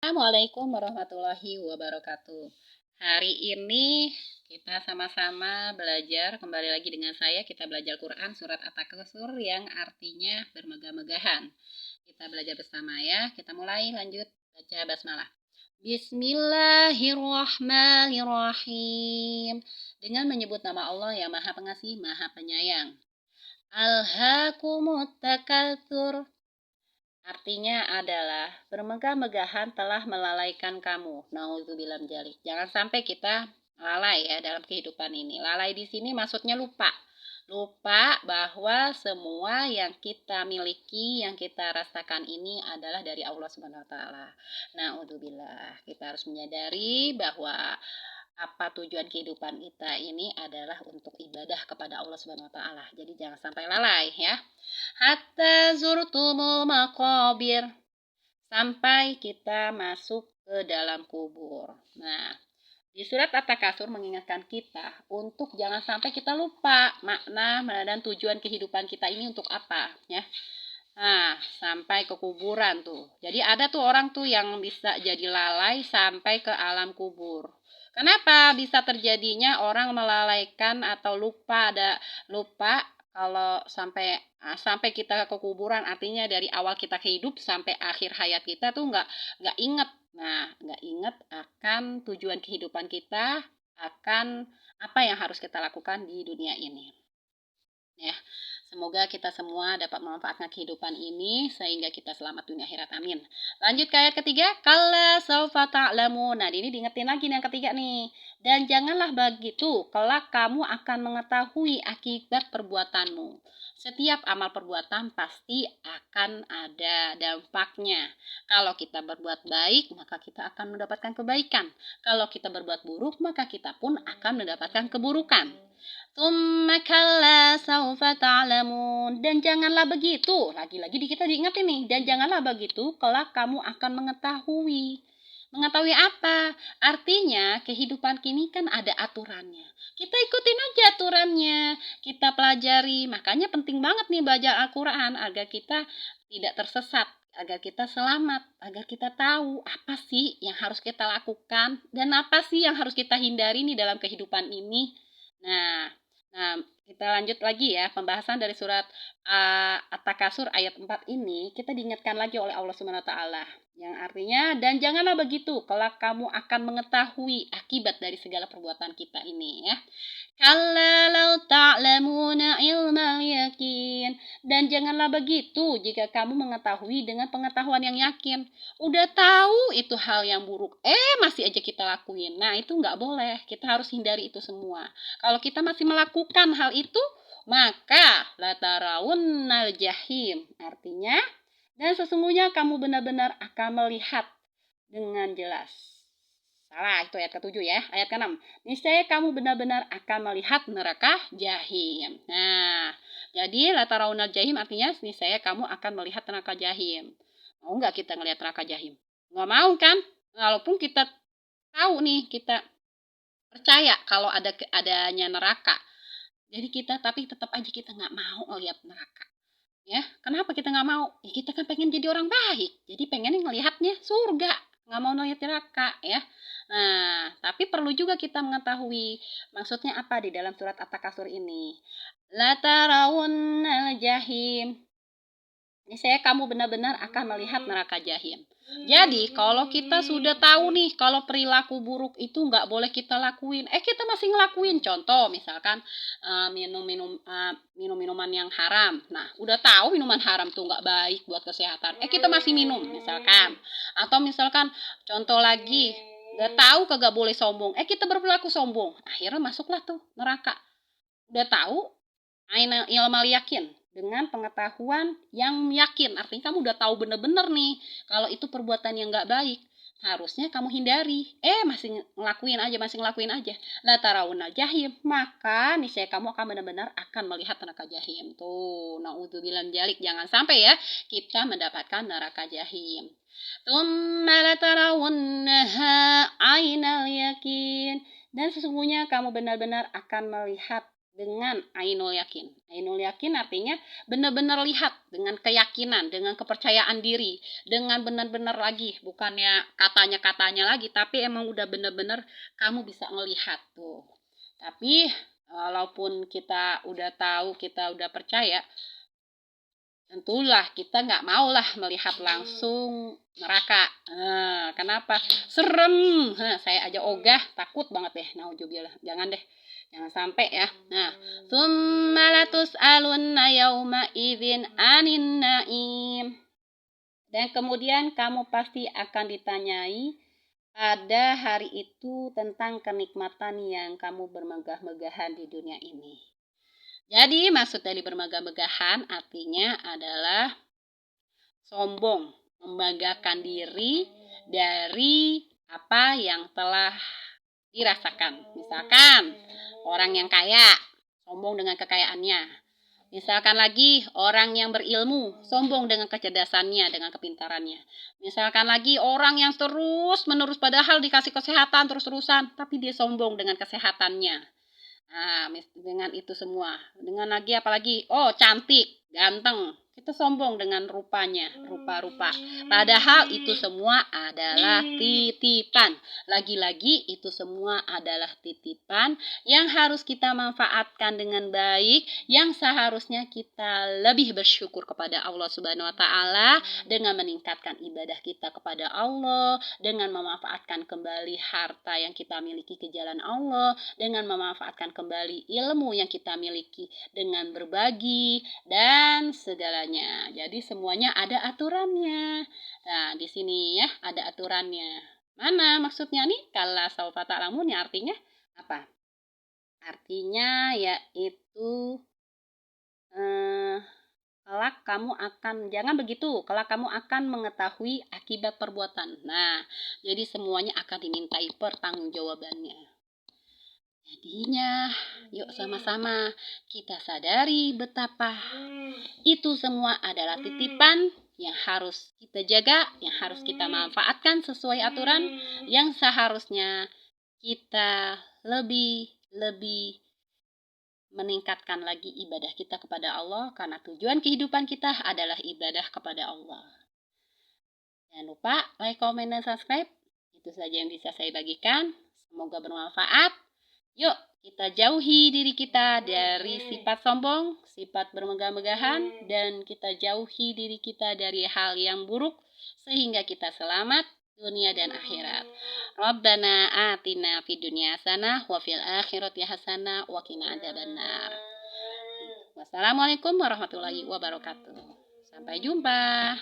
Assalamualaikum warahmatullahi wabarakatuh. Hari ini kita sama-sama belajar, kembali lagi dengan saya, kita belajar Quran surat At-Takasur yang artinya bermegah-megahan. Kita belajar bersama ya, kita mulai lanjut baca basmalah. Bismillahirrahmanirrahim. Dengan menyebut nama Allah yang Maha Pengasih, Maha Penyayang. Alhaakumut takatsur. Artinya adalah bermegah-megahan telah melalaikan kamu. Nauzubillah min dzalik. Jangan sampai kita lalai ya dalam kehidupan ini. Lalai di sini maksudnya lupa. Lupa bahwa semua yang kita miliki, yang kita rasakan ini adalah dari Allah Subhanahu wa taala. Nauzubillah. Kita harus menyadari bahwa apa tujuan kehidupan kita ini adalah untuk ibadah kepada Allah Subhanahu wa taala. Jadi jangan sampai lalai ya. Hatta zurtumul maqabir, sampai kita masuk ke dalam kubur. Nah, di surat At-Takasur mengingatkan kita untuk jangan sampai kita lupa makna dan tujuan kehidupan kita ini untuk apa ya. Nah, sampai ke kuburan tuh. Jadi ada tuh orang tuh yang bisa jadi lalai sampai ke alam kubur. Kenapa bisa terjadinya orang melalaikan atau lupa kalau sampai kita ke kuburan, artinya dari awal kita hidup sampai akhir hayat kita tuh nggak inget. Nah, nggak inget akan tujuan kehidupan kita, akan apa yang harus kita lakukan di dunia ini. Ya, semoga kita semua dapat memanfaatkan kehidupan ini sehingga kita selamat dunia akhirat. Amin. Lanjut ke ayat ketiga. Kalla saufa ta'lamun. Nah, ini diingetin lagi yang ketiga nih. Dan janganlah begitu, kelak kamu akan mengetahui akibat perbuatanmu. Setiap amal perbuatan pasti akan ada dampaknya. Kalau kita berbuat baik, maka kita akan mendapatkan kebaikan. Kalau kita berbuat buruk, maka kita pun akan mendapatkan keburukan. Tsumma kalla saufa ta'lamun. Dan janganlah begitu. Lagi-lagi kita diingetin nih. Dan janganlah begitu, kelak kamu akan mengetahui. Mengetahui apa? Artinya kehidupan kini kan ada aturannya. Kita ikutin aja aturannya. Kita pelajari. Makanya penting banget nih belajar Al-Quran agar kita tidak tersesat. Agar kita selamat. Agar kita tahu apa sih yang harus kita lakukan. Dan apa sih yang harus kita hindari nih dalam kehidupan ini. Nah, kita lanjut lagi ya pembahasan dari surat At-Takasur ayat 4 ini. Kita diingatkan lagi oleh Allah Subhanahu wa taala yang artinya dan janganlah begitu, kelak kamu akan mengetahui akibat dari segala perbuatan kita ini ya. Kalla law ta'lamuna ilmal yakin. Dan janganlah begitu jika kamu mengetahui dengan pengetahuan yang yakin. Udah tahu itu hal yang buruk, masih aja kita lakuin. Nah, itu nggak boleh. Kita harus hindari itu semua. Kalau kita masih melakukan hal itu, maka latarawunnal jahim. Artinya, dan sesungguhnya kamu benar-benar akan melihat dengan jelas. Salah, itu ayat ke-7 ya. Ayat ke-6. Niscaya kamu benar-benar akan melihat neraka jahim. Nah, jadi latarawunnal jahim artinya niscaya kamu akan melihat neraka jahim. Mau nggak kita ngelihat neraka jahim? Nggak mau kan? Walaupun kita tahu nih, kita percaya kalau adanya neraka. Jadi kita tapi tetap aja kita nggak mau ngelihat neraka. Ya, kenapa kita nggak mau? Ya, kita kan pengen jadi orang baik. Jadi pengen ngelihatnya surga, nggak mau ngelihat neraka ya. Nah, tapi perlu juga kita mengetahui maksudnya apa di dalam surat At-Takasur ini. La tarawunnal jahim. Ini saya kamu benar-benar akan melihat neraka jahim. Jadi kalau kita sudah tahu nih kalau perilaku buruk itu nggak boleh kita lakuin, kita masih ngelakuin. Contoh misalkan minum-minuman yang haram. Nah, udah tahu minuman haram tuh nggak baik buat kesehatan, kita masih minum misalkan. Atau misalkan contoh lagi, udah tahu kagak boleh sombong, kita berperilaku sombong. Akhirnya masuklah tuh neraka. Udah tahu, aina ilmal yakin, dengan pengetahuan yang yakin. Artinya kamu udah tahu bener-bener nih kalau itu perbuatan yang gak baik, harusnya kamu hindari. Masih ngelakuin aja. La tarawunnal jahim, maka niscaya kamu akan benar-benar akan melihat neraka jahim. Tuh, naudzubillah min dzalik, jangan sampai ya kita mendapatkan neraka jahim. Tsumma la tarawunnaha ainal yakin. Dan sesungguhnya kamu benar-benar akan melihat dengan ainul yakin. Ainul yakin artinya benar-benar lihat dengan keyakinan, dengan kepercayaan diri, dengan benar-benar lagi, bukannya katanya-katanya lagi, tapi emang udah benar-benar kamu bisa ngelihat tuh. Tapi walaupun kita udah tahu, kita udah percaya, tentulah kita nggak maulah melihat langsung neraka. Kenapa? Serem. Saya aja ogah, takut banget deh. Nauzubillah. Jangan deh. Jangan sampai ya. Nah, tsumma latus'alunna yauma idzin anin naim. Dan kemudian kamu pasti akan ditanyai pada hari itu tentang kenikmatan yang kamu bermegah-megahan di dunia ini. Jadi maksud dari bermegah-megahan artinya adalah sombong, membanggakan diri dari apa yang telah dirasakan. Misalkan orang yang kaya, sombong dengan kekayaannya. Misalkan lagi orang yang berilmu, sombong dengan kecerdasannya, dengan kepintarannya. Misalkan lagi orang yang terus-menerus padahal dikasih kesehatan terus-terusan, tapi dia sombong dengan kesehatannya. Nah, dengan itu semua. Dengan lagi apalagi, oh cantik, ganteng. Kita sombong dengan rupanya, rupa-rupa. Padahal itu semua adalah titipan. Lagi-lagi itu semua adalah titipan yang harus kita manfaatkan dengan baik, yang seharusnya kita lebih bersyukur kepada Allah Subhanahu wa taala dengan meningkatkan ibadah kita kepada Allah, dengan memanfaatkan kembali harta yang kita miliki ke jalan Allah, dengan memanfaatkan kembali ilmu yang kita miliki dengan berbagi dan segalanya. Jadi semuanya ada aturannya. Nah, di sini ya ada aturannya. Mana maksudnya nih? Kala saufa ta'lamun ya artinya apa? Artinya yaitu kelak kamu akan, jangan begitu, kelak kamu akan mengetahui akibat perbuatan. Nah, jadi semuanya akan dimintai pertanggungjawabannya. Jadinya, yuk sama-sama kita sadari betapa itu semua adalah titipan yang harus kita jaga, yang harus kita manfaatkan sesuai aturan, yang seharusnya kita lebih meningkatkan lagi ibadah kita kepada Allah, karena tujuan kehidupan kita adalah ibadah kepada Allah. Jangan lupa like, comment, dan subscribe. Itu saja yang bisa saya bagikan. Semoga bermanfaat. Yuk, kita jauhi diri kita dari sifat sombong, sifat bermegah-megahan, dan kita jauhi diri kita dari hal yang buruk, sehingga kita selamat dunia dan akhirat. Rabbana atina fid dunya hasanah wa fil akhirati hasanah wa qina adzabannar. Wassalamualaikum warahmatullahi wabarakatuh. Sampai jumpa.